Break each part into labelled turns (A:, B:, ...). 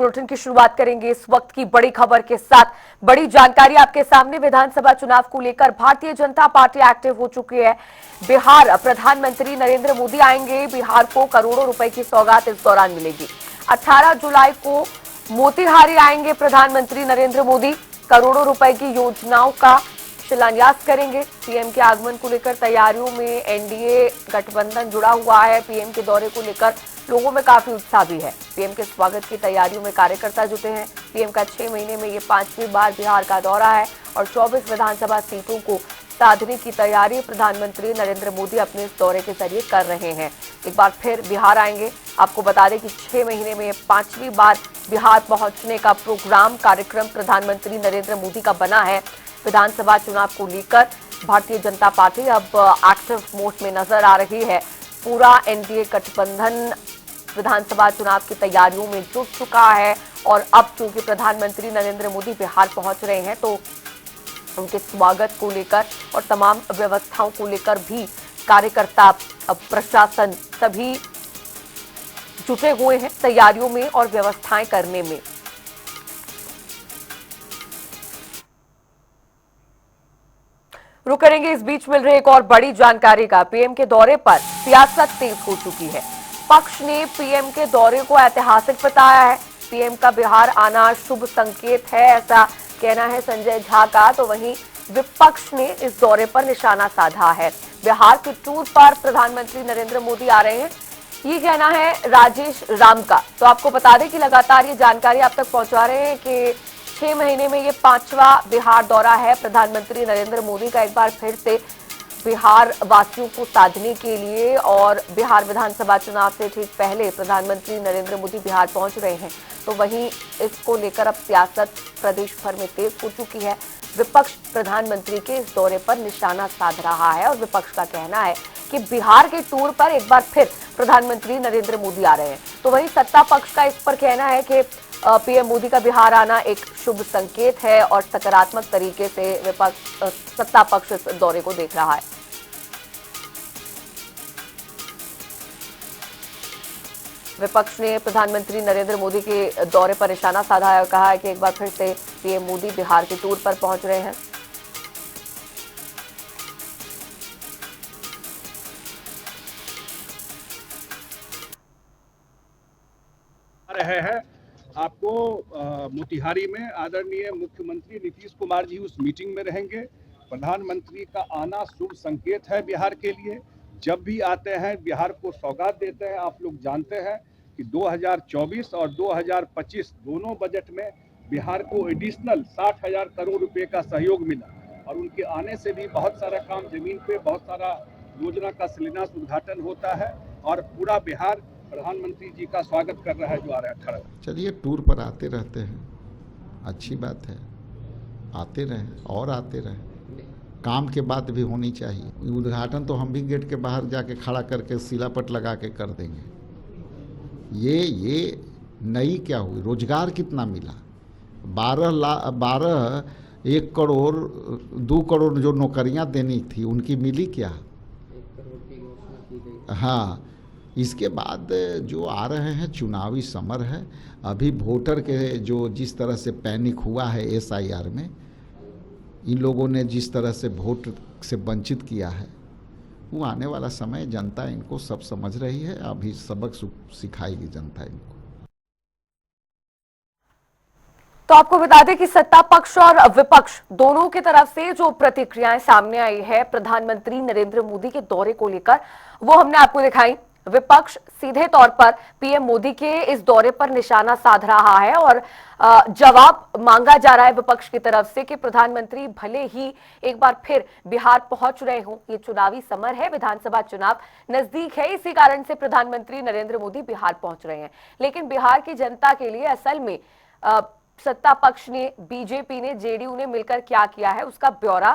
A: Bulletin की शुरुआत करेंगे इस वक्त की बड़ी खबर के साथ। बड़ी जानकारी आपके सामने। विधानसभा चुनाव को लेकर भारतीय जनता पार्टी एक्टिव हो चुकी है। बिहार प्रधानमंत्री नरेंद्र मोदी आएंगे। बिहार को करोड़ों रुपए की सौगात इस दौरान मिलेगी। 18 जुलाई को मोतिहारी आएंगे प्रधानमंत्री नरेंद्र मोदी। करोड़ों रुपए की योजनाओं का शिलान्यास करेंगे। पीएम के आगमन को लेकर तैयारियों में एनडीए गठबंधन जुड़ा हुआ है। पीएम के दौरे को लेकर लोगों में काफी उत्साह भी है। पीएम के स्वागत की तैयारियों में कार्यकर्ता जुटे हैं। पीएम का 6 महीने में ये 5वीं बार बिहार का दौरा है और 24 विधानसभा सीटों को साधने की तैयारी प्रधानमंत्री नरेंद्र मोदी अपने इस दौरे के जरिए कर रहे हैं। एक बार फिर बिहार आएंगे। आपको बता दें कि 6 महीने में 5वीं बार बिहार पहुंचने का कार्यक्रम प्रधानमंत्री नरेंद्र मोदी का बना है। विधानसभा चुनाव को लेकर भारतीय जनता पार्टी अब एक्टिव मोड में नजर आ रही है। पूरा एनडीए गठबंधन विधानसभा चुनाव की तैयारियों में जुट चुका है और अब चूंकि प्रधानमंत्री नरेंद्र मोदी बिहार पहुंच रहे हैं तो उनके स्वागत को लेकर और तमाम व्यवस्थाओं को लेकर भी कार्यकर्ता, प्रशासन सभी जुटे हुए हैं तैयारियों में और व्यवस्थाएं करने में। रुक करेंगे इस बीच मिल रही एक और बड़ी जानकारी का। पीएम के दौरे पर सियासत तेज हो चुकी है। पक्ष ने पीएम के दौरे को ऐतिहासिक बताया है। पीएम का बिहार आना शुभ संकेत है, ऐसा कहना है संजय झा का। तो वहीं विपक्ष ने इस दौरे पर निशाना साधा है। बिहार के टूर पर प्रधानमंत्री नरेंद्र मोदी आ रहे हैं, ये कहना है राजेश राम का। तो आपको बता दें कि लगातार ये जानकारी आप तक पहुंचा रहे हैं कि 6 महीने में ये 5वां बिहार दौरा है प्रधानमंत्री नरेंद्र मोदी का। एक बार फिर से बिहार वासियों को साधने के लिए और बिहार विधानसभा चुनाव से ठीक पहले प्रधानमंत्री नरेंद्र मोदी बिहार पहुंच रहे हैं। तो वहीं इसको लेकर अब सियासत प्रदेश भर में तेज हो चुकी है। विपक्ष प्रधानमंत्री के इस दौरे पर निशाना साध रहा है और विपक्ष का कहना है कि बिहार के टूर पर एक बार फिर प्रधानमंत्री नरेंद्र मोदी आ रहे हैं। तो वहीं सत्ता पक्ष का इस पर कहना है कि पीएम मोदी का बिहार आना एक शुभ संकेत है और सकारात्मक तरीके से विपक्ष, सत्ता पक्ष इस दौरे को देख रहा है। विपक्ष ने प्रधानमंत्री नरेंद्र मोदी के दौरे पर निशाना साधा है और कहा है कि एक बार फिर से पीएम मोदी बिहार के टूर पर पहुंच रहे हैं।
B: रहे हैं आपको मोतिहारी में आदरणीय मुख्यमंत्री नीतीश कुमार जी उस मीटिंग में रहेंगे। प्रधानमंत्री का आना शुभ संकेत है बिहार के लिए। जब भी आते हैं बिहार को सौगात देते हैं। आप लोग जानते हैं कि 2024 और 2025 दोनों बजट में बिहार को एडिशनल 60,000 करोड़ रुपए का सहयोग मिला और उनके आने से भी बहुत सारा काम जमीन पे, बहुत सारा योजना का शिलान्यास उद्घाटन होता है और पूरा बिहार प्रधानमंत्री जी का स्वागत कर रहा है जो आ रहा है 18।
C: चलिए, टूर पर आते रहते हैं, अच्छी बात है, आते रहें और आते रहें। काम के बात भी होनी चाहिए। उद्घाटन तो हम भी गेट के बाहर जाके खड़ा करके शिलापट लगा के कर देंगे। ये नई क्या हुई, रोजगार कितना मिला? 1 करोड़ 2 करोड़ जो नौकरियां देनी थी उनकी मिली क्या?
D: 1 करोड़ की घोषणा की गई।
C: हाँ, इसके बाद जो आ रहे हैं चुनावी समर है। अभी वोटर के जो जिस तरह से पैनिक हुआ है एसआईआर में, इन लोगों ने जिस तरह से वोट से वंचित किया है, वो आने वाला समय जनता इनको सब समझ रही है। अभी सबक सिखाएगी जनता इनको।
A: तो आपको बता दें कि सत्ता पक्ष और विपक्ष दोनों की तरफ से जो प्रतिक्रियाएं सामने आई है प्रधानमंत्री नरेंद्र मोदी के दौरे को लेकर, वो हमने आपको दिखाई। विपक्ष सीधे तौर पर पीएम मोदी के इस दौरे पर निशाना साध रहा है और जवाब मांगा जा रहा है विपक्ष की तरफ से कि प्रधानमंत्री भले ही एक बार फिर बिहार पहुंच रहे हों, ये चुनावी समर है, विधानसभा चुनाव नजदीक है, इसी कारण से प्रधानमंत्री नरेंद्र मोदी बिहार पहुंच रहे हैं। लेकिन बिहार की जनता के लिए असल में सत्ता पक्ष ने, बीजेपी ने, जेडीयू ने मिलकर क्या किया है उसका ब्यौरा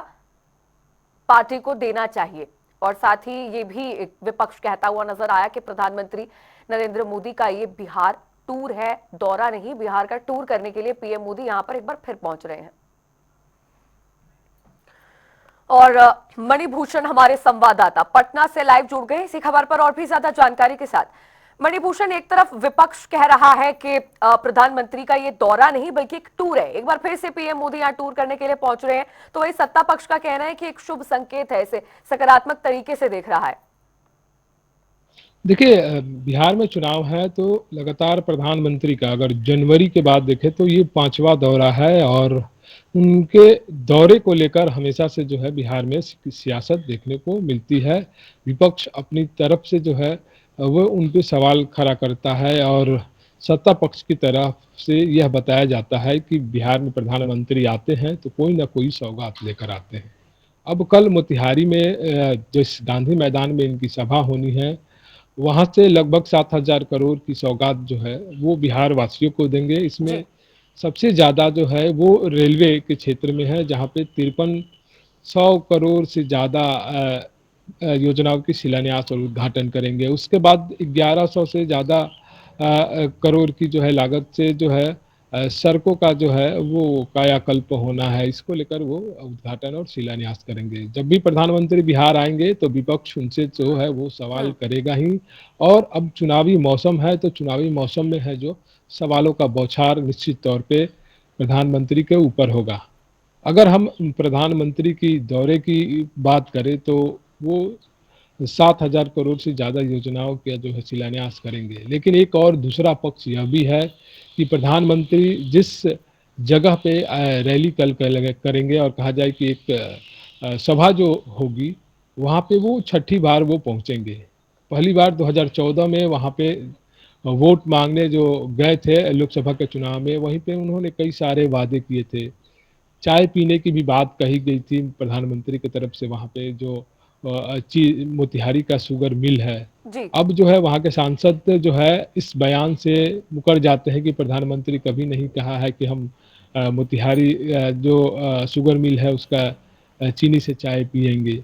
A: पार्टी को देना चाहिए। और साथ ही ये भी विपक्ष कहता हुआ नजर आया कि प्रधानमंत्री नरेंद्र मोदी का ये बिहार टूर है, दौरा नहीं। बिहार का टूर करने के लिए पीएम मोदी यहां पर एक बार फिर पहुंच रहे हैं। और मणिभूषण हमारे संवाददाता पटना से लाइव जुड़ गए इसी खबर पर और भी ज्यादा जानकारी के साथ। मणिभूषण, एक तरफ विपक्ष कह रहा है कि प्रधानमंत्री का ये दौरा नहीं बल्कि एक टूर है, एक बार फिर से पीएम मोदी यहाँ टूर करने के लिए पहुंच रहे हैं, तो वही सत्ता पक्ष का कहना है कि एक शुभ संकेत है, इसे सकारात्मक तरीके से देख रहा है।
E: देखिए, बिहार में चुनाव है तो लगातार प्रधानमंत्री का अगर जनवरी के बाद देखें तो ये 5वां दौरा है और उनके दौरे को लेकर हमेशा से जो है बिहार में सियासत देखने को मिलती है। विपक्ष अपनी तरफ से जो है वो उन पे सवाल खड़ा करता है और सत्ता पक्ष की तरफ से यह बताया जाता है कि बिहार में प्रधानमंत्री आते हैं तो कोई ना कोई सौगात लेकर आते हैं। अब कल मोतिहारी में जिस गांधी मैदान में इनकी सभा होनी है, वहां से लगभग 7,000 करोड़ की सौगात जो है वो बिहार वासियों को देंगे। इसमें सबसे ज्यादा जो है वो रेलवे के क्षेत्र में है, जहां पे 5300 करोड़ से ज्यादा योजनाओं की शिलान्यास और उद्घाटन करेंगे। उसके बाद 1100 से ज्यादा करोड़ की जो है लागत से जो है सड़कों का जो है वो कायाकल्प होना है। इसको लेकर वो उद्घाटन और शिलान्यास करेंगे। जब भी प्रधानमंत्री बिहार आएंगे तो विपक्ष उनसे जो है वो सवाल करेगा ही, और अब चुनावी मौसम है तो चुनावी मौसम में है जो सवालों का बौछार निश्चित तौर पे प्रधानमंत्री के ऊपर होगा। अगर हम प्रधानमंत्री की दौरे की बात करें तो वो 7,000 करोड़ से ज़्यादा योजनाओं का जो है शिलान्यास करेंगे। लेकिन एक और दूसरा पक्ष यह भी है कि प्रधानमंत्री जिस जगह पे रैली कल करेंगे और कहा जाए कि एक सभा जो होगी वहाँ पे वो छठी बार वो पहुँचेंगे। पहली बार 2014 में वहाँ पे वोट मांगने जो गए थे लोकसभा के चुनाव में, वहीं पे उन्होंने कई सारे वादे किए थे। चाय पीने की भी बात कही गई थी प्रधानमंत्री की तरफ से। वहाँ पे जो मोतिहारी का शुगर मिल है, अब जो है वहाँ के सांसद जो है इस बयान से मुकर जाते हैं कि प्रधानमंत्री कभी नहीं कहा है कि हम मोतिहारी जो शुगर मिल है उसका चीनी से चाय पिएंगे।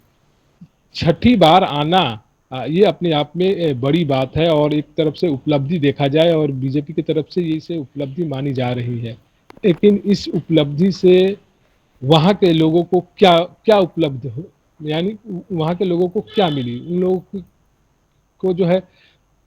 E: छठी बार आना ये अपने आप में बड़ी बात है और एक तरफ से उपलब्धि देखा जाए और बीजेपी की तरफ से ये इसे उपलब्धि मानी जा रही है। लेकिन इस उपलब्धि से वहाँ के लोगों को क्या क्या उपलब्ध हो, यानी वहाँ के लोगों को क्या मिली, उन लोगों को जो है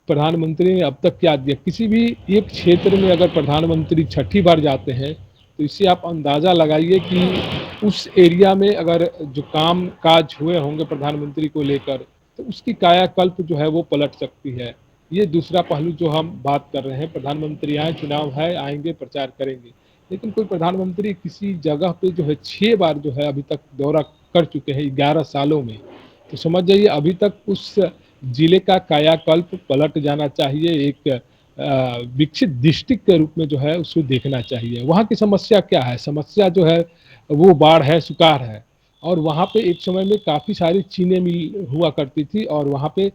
E: प्रधानमंत्री ने अब तक क्या दिया। किसी भी एक क्षेत्र में अगर प्रधानमंत्री छठी बार जाते हैं तो इससे आप अंदाजा लगाइए कि उस एरिया में अगर जो काम काज हुए होंगे प्रधानमंत्री को लेकर तो उसकी कायाकल्प जो है वो पलट सकती है। ये दूसरा पहलू जो हम बात कर रहे हैं, प्रधानमंत्री आए, चुनाव है, आएंगे, प्रचार करेंगे, लेकिन कोई प्रधानमंत्री किसी जगह पे जो है 6 बार जो है अभी तक दौरा कर चुके हैं 11 सालों में, तो समझ जाइए अभी तक उस जिले का कायाकल्प पलट जाना चाहिए। एक विकसित डिस्ट्रिक्ट के रूप में जो है उसको देखना चाहिए। वहाँ की समस्या क्या है? समस्या जो है वो बाढ़ है, सुखाड़ है, और वहाँ पे एक समय में काफ़ी सारी चीनी मिल हुआ करती थी और वहाँ पे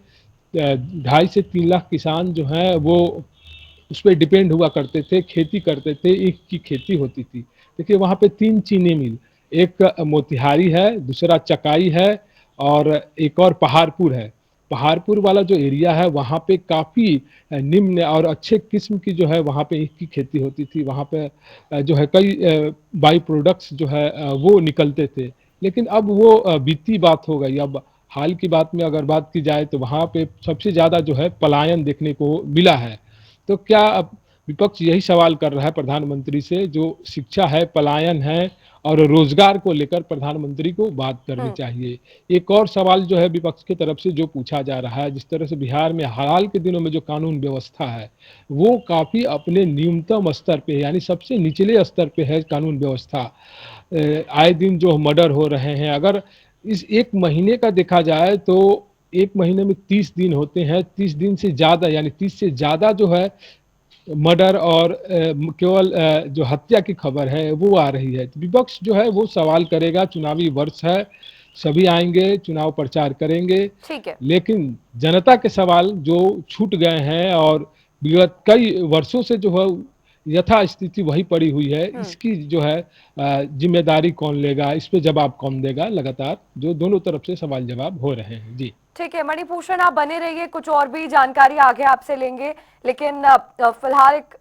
E: 2.5 से 3 लाख किसान जो हैं वो उस पर डिपेंड हुआ करते थे, खेती करते थे, एक की खेती होती थी। देखिए वहाँ पे 3 चीनी मिल, एक मोतिहारी है, दूसरा चकाई है और एक और पहाड़पुर है। पहाड़पुर वाला जो एरिया है वहाँ पे काफ़ी निम्न और अच्छे किस्म की जो है वहाँ पे ईख की खेती होती थी। वहाँ पे जो है कई बाई प्रोडक्ट्स जो है वो निकलते थे। लेकिन अब वो बीती बात हो गई। अब हाल की बात में अगर बात की जाए तो वहाँ पे सबसे ज़्यादा जो है पलायन देखने को मिला है। तो क्या अब विपक्ष यही सवाल कर रहा है प्रधानमंत्री से, जो शिक्षा है, पलायन है और रोजगार को लेकर प्रधानमंत्री को बात करनी चाहिए। एक और सवाल जो है विपक्ष की तरफ से जो पूछा जा रहा है, जिस तरह से बिहार में हाल के दिनों में जो कानून व्यवस्था है वो काफी अपने न्यूनतम स्तर पे, यानी सबसे निचले स्तर पे है कानून व्यवस्था। आए दिन जो मर्डर हो रहे हैं, अगर इस एक महीने का देखा जाए तो एक महीने में 30 दिन होते हैं, 30 दिन से ज्यादा यानी 30 से ज्यादा जो है मर्डर और केवल जो हत्या की खबर है वो आ रही है। तो विपक्ष जो है वो सवाल करेगा, चुनावी वर्ष है, सभी आएंगे, चुनाव प्रचार करेंगे,
A: ठीक है।
E: लेकिन जनता के सवाल जो छूट गए हैं और विगत कई वर्षों से जो है यथा स्थिति वही पड़ी हुई है, इसकी जो है जिम्मेदारी कौन लेगा, इस पे जवाब कौन देगा, लगातार जो दोनों तरफ से सवाल जवाब हो रहे हैं। जी
A: ठीक है मणिभूषण, आप बने रहिए, कुछ और भी जानकारी आगे आपसे लेंगे, लेकिन फिलहाल एक